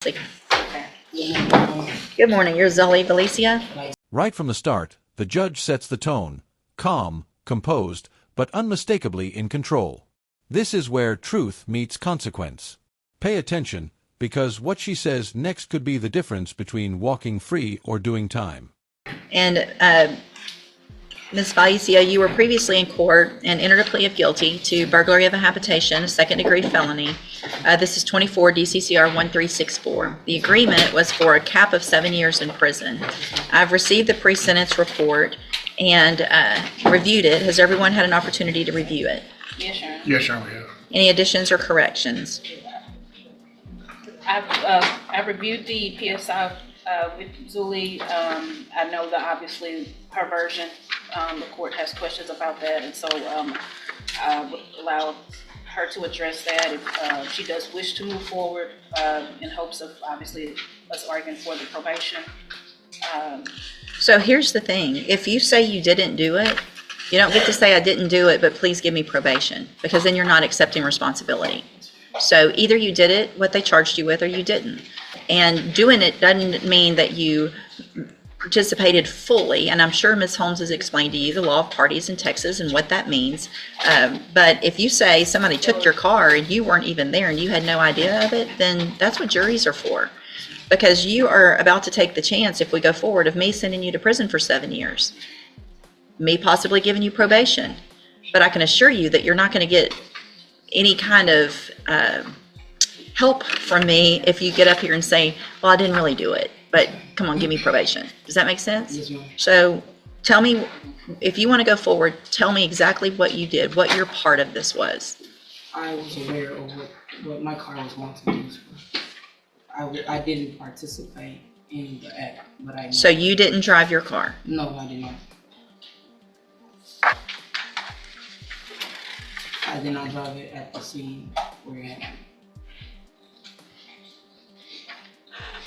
Good morning. You're Zully Valencia. Right from the start, the judge sets the tone, calm, composed, but unmistakably in control. This is where truth meets consequence. Pay attention, because what she says next could be the difference between walking free or doing time. And Ms. Valencia, you were previously in court and entered a plea of guilty to burglary of a habitation, a second-degree felony. This is 24 DCCR 1364. The agreement was for a cap of 7 years in prison. I've received the pre-sentence report and reviewed it. Has everyone had an opportunity to review it? Yes, Sharon. Yes, Sharon, we have. Any additions or corrections? I've reviewed the PSI with Zuli. I know that obviously her version, the court has questions about that, and so I would allow her to address that if she does wish to move forward in hopes of obviously us arguing for the probation. So here's the thing. If you say you didn't do it, you don't get to say I didn't do it, but please give me probation, because then you're not accepting responsibility. So either you did it, what they charged you with, or you didn't. And doing it doesn't mean that you participated fully, and I'm sure Ms. Holmes has explained to you the law of parties in Texas and what that means. But if you say somebody took your car and you weren't even there and you had no idea of it, then that's what juries are for. Because you are about to take the chance, if we go forward, of me sending you to prison for 7 years. Me possibly giving you probation. But I can assure you that you're not going to get any kind of help from me if you get up here and say, well, I didn't really do it, but come on, give me probation. Does that make sense? Yes, ma'am. So tell me, if you want to go forward, tell me exactly what you did, what your part of this was. I was aware of what my car was going to be used for. I didn't participate in the act, but I knew. So you didn't drive your car? No, I did not. I did not drive it at the scene where it happened.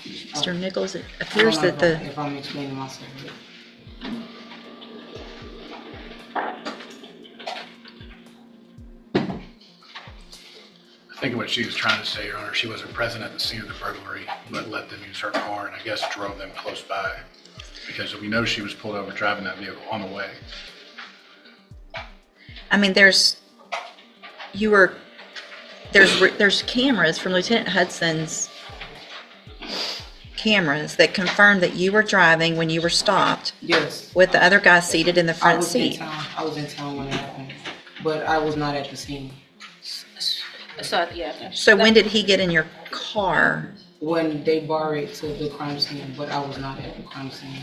Mr. Nichols, it appears that the... If I'm explaining myself. I think what she was trying to say, Your Honor, she wasn't present at the scene of the burglary, but let them use her car and I guess drove them close by. Because we know she was pulled over driving that vehicle on the way. I mean, there's cameras from Lieutenant Hudson's cameras that confirm that you were driving when you were stopped. Yes. With the other guy seated in the front seat. I was in town when it happened, but I was not at the scene. So yeah. So when did he get in your car? When they brought it to the crime scene, but I was not at the crime scene.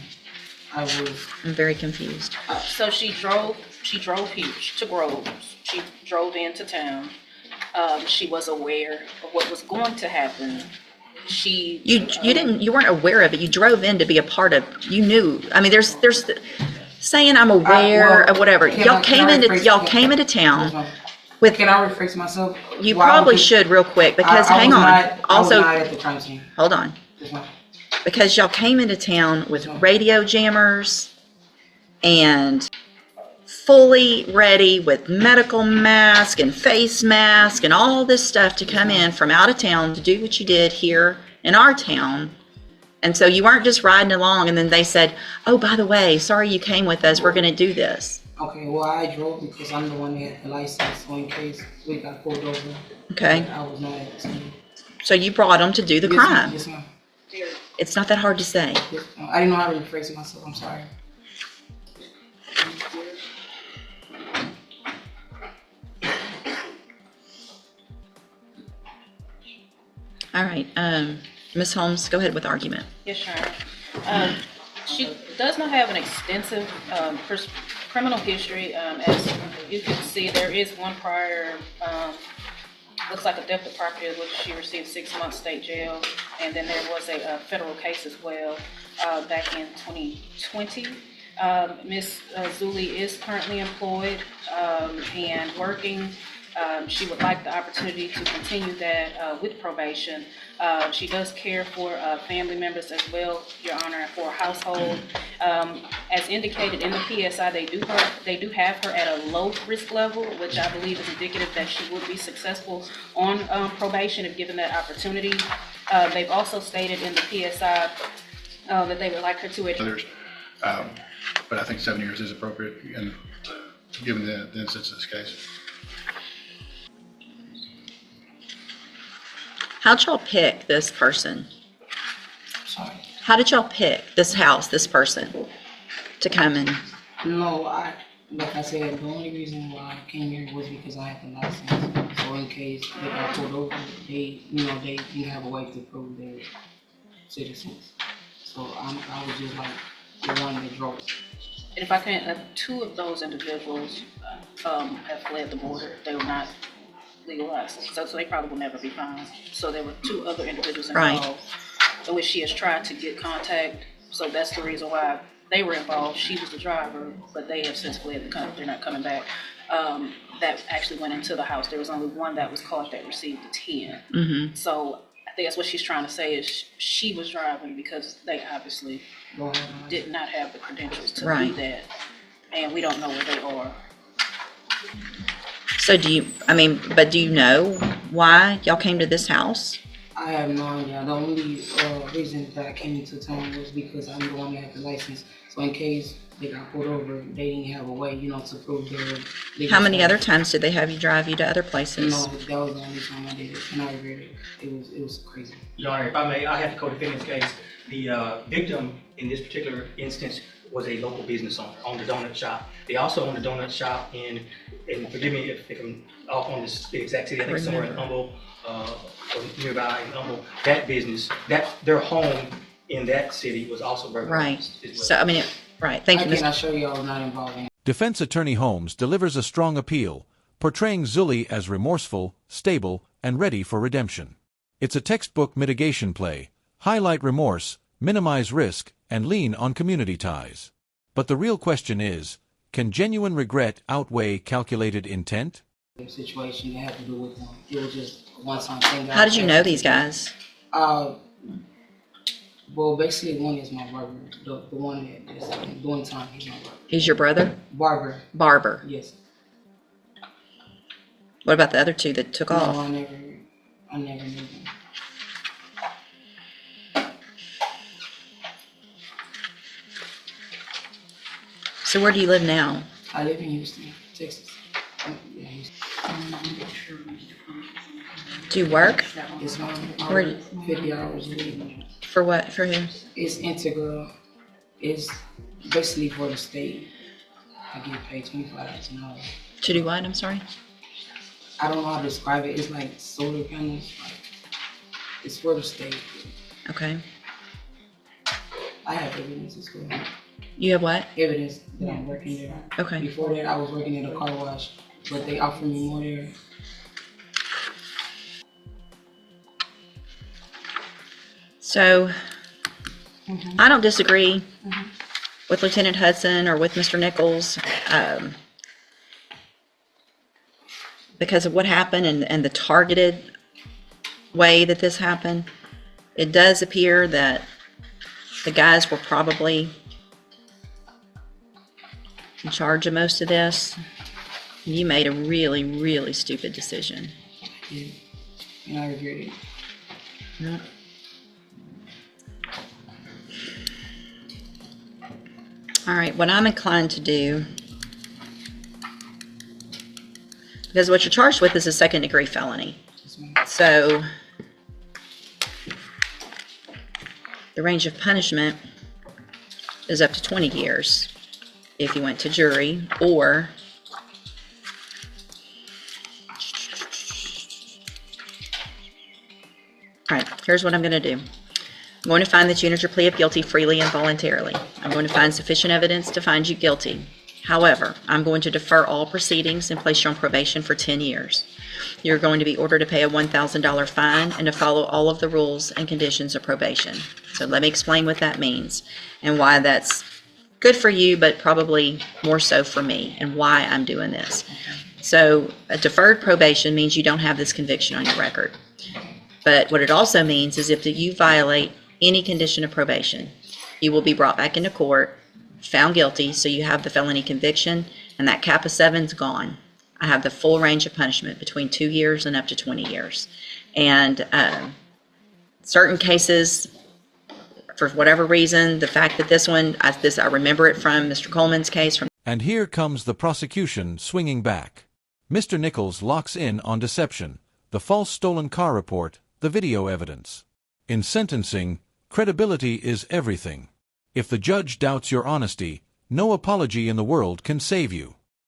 I'm very confused. So she drove here to Groves. She drove into town. She was aware of what was going to happen. You weren't aware of it. You drove in to be a part of. You knew. I mean, there's saying I'm aware of whatever. Y'all came into town. With, can I rephrase myself? You probably should real quick, because hang on. I was not at the crime scene. Hold on. Because y'all came into town with radio jammers and fully ready with medical mask and face mask and all this stuff to come in from out of town to do what you did here in our town. And so you weren't just riding along and then they said, oh, by the way, sorry you came with us, we're going to do this. Okay, well, I drove because I'm the one that had the license, so in case we got pulled over. Okay. I was not at the scene. So you brought them to do the crime. Yes, ma'am. It's not that hard to say. Yes, I didn't know how to rephrase myself. I'm sorry. All right. Ms. Holmes, go ahead with the argument. Yes, Sharon. She does not have an extensive criminal history. As you can see, there is one prior, looks like a theft of property, which she received 6 months state jail. And then there was a federal case as well back in 2020. Ms. Zuli is currently employed and working. She would like the opportunity to continue that with probation. She does care for family members as well, Your Honor, for a household. As indicated in the PSI, they do have her at a low risk level, which I believe is indicative that she would be successful on probation if given that opportunity. They've also stated in the PSI that they would like her to Others, but I think 7 years is appropriate, and given the instance of this case. How'd y'all pick this person? Sorry. How did y'all pick this house, this person, to come in? No, like I said, the only reason why I came here was because I had the license. So in case they got pulled over, they didn't have a way to prove their citizens. So I was just like the one that drove. And if I can, 2 of those individuals have fled the border. They were not legalized, so they probably will never be found. So there were 2 other individuals involved, in which she has tried to get contact. So that's the reason why they were involved. She was the driver, but they have since fled the country. They're not coming back. That actually went into the house. There was only one that was caught that received the 10. Mm-hmm. So I think that's what she's trying to say is she was driving because they obviously did not have the credentials to do that. And we don't know where they are. So do you know why y'all came to this house? I have no idea. The only reason that I came into town was because I'm the one that had the license. So in case they got pulled over, they didn't have a way, to prove their legal How many status. other times did they have you drive you to other places? No, that was the only time I did it, and I regret it. It was crazy. Your Honor, if I may, I have the co-defendant's case. The victim in this particular instance was a local business owner, owned a donut shop. They also owned a donut shop in forgive me if I'm off on this the exact city, I think somewhere in Humble, or nearby in Humble. That business, their home in that city was also burglarized. Right. So, right. Thank you, I Mr. cannot show you I was not involved in it. Defense Attorney Holmes delivers a strong appeal, portraying Zully as remorseful, stable, and ready for redemption. It's a textbook mitigation play. Highlight remorse, minimize risk, and lean on community ties. But the real question is, can genuine regret outweigh calculated intent? The situation that had to do with them. It was just a one-time thing. How did you know these guys? Well, basically, one is my barber. The one that is doing time, he's my barber. He's your brother? Barber. Yes. What about the other 2 that took No, off? I never knew them. So where do you live now? I live in Houston, Texas. Yeah, Houston. Do you work? It's Where- 50 hours a week. For what? For who? It's integral. It's basically for the state. I get paid $25 an hour. To do what? I'm sorry. I don't know how to describe it. It's like solar panels. It's for the state. Okay. I have evidence as well. You have what? Evidence that I'm working there. Okay. Before that, I was working at a car wash, but they offered me more there. So, I don't disagree with Lieutenant Hudson or with Mr. Nichols because of what happened and the targeted way that this happened. It does appear that the guys were probably in charge of most of this. You made a really, really stupid decision. Yeah. And I regret it. Yeah. All right, what I'm inclined to do, because what you're charged with is a second-degree felony. So the range of punishment is up to 20 years if you went to jury, or all right, here's what I'm going to do. I'm going to find that you entered your plea of guilty freely and voluntarily. I'm going to find sufficient evidence to find you guilty. However, I'm going to defer all proceedings and place you on probation for 10 years. You're going to be ordered to pay a $1,000 fine and to follow all of the rules and conditions of probation. So let me explain what that means and why that's good for you, but probably more so for me, and why I'm doing this. So a deferred probation means you don't have this conviction on your record. But what it also means is if you violate any condition of probation, you will be brought back into court, found guilty, so you have the felony conviction, and that cap of 7's gone. I have the full range of punishment between 2 years and up to 20 years. And certain cases, for whatever reason, the fact that this one, I remember it from Mr. Coleman's case from. And here comes the prosecution swinging back. Mr. Nichols locks in on deception, the false stolen car report, the video evidence. In sentencing, credibility is everything. If the judge doubts your honesty, no apology in the world can save you.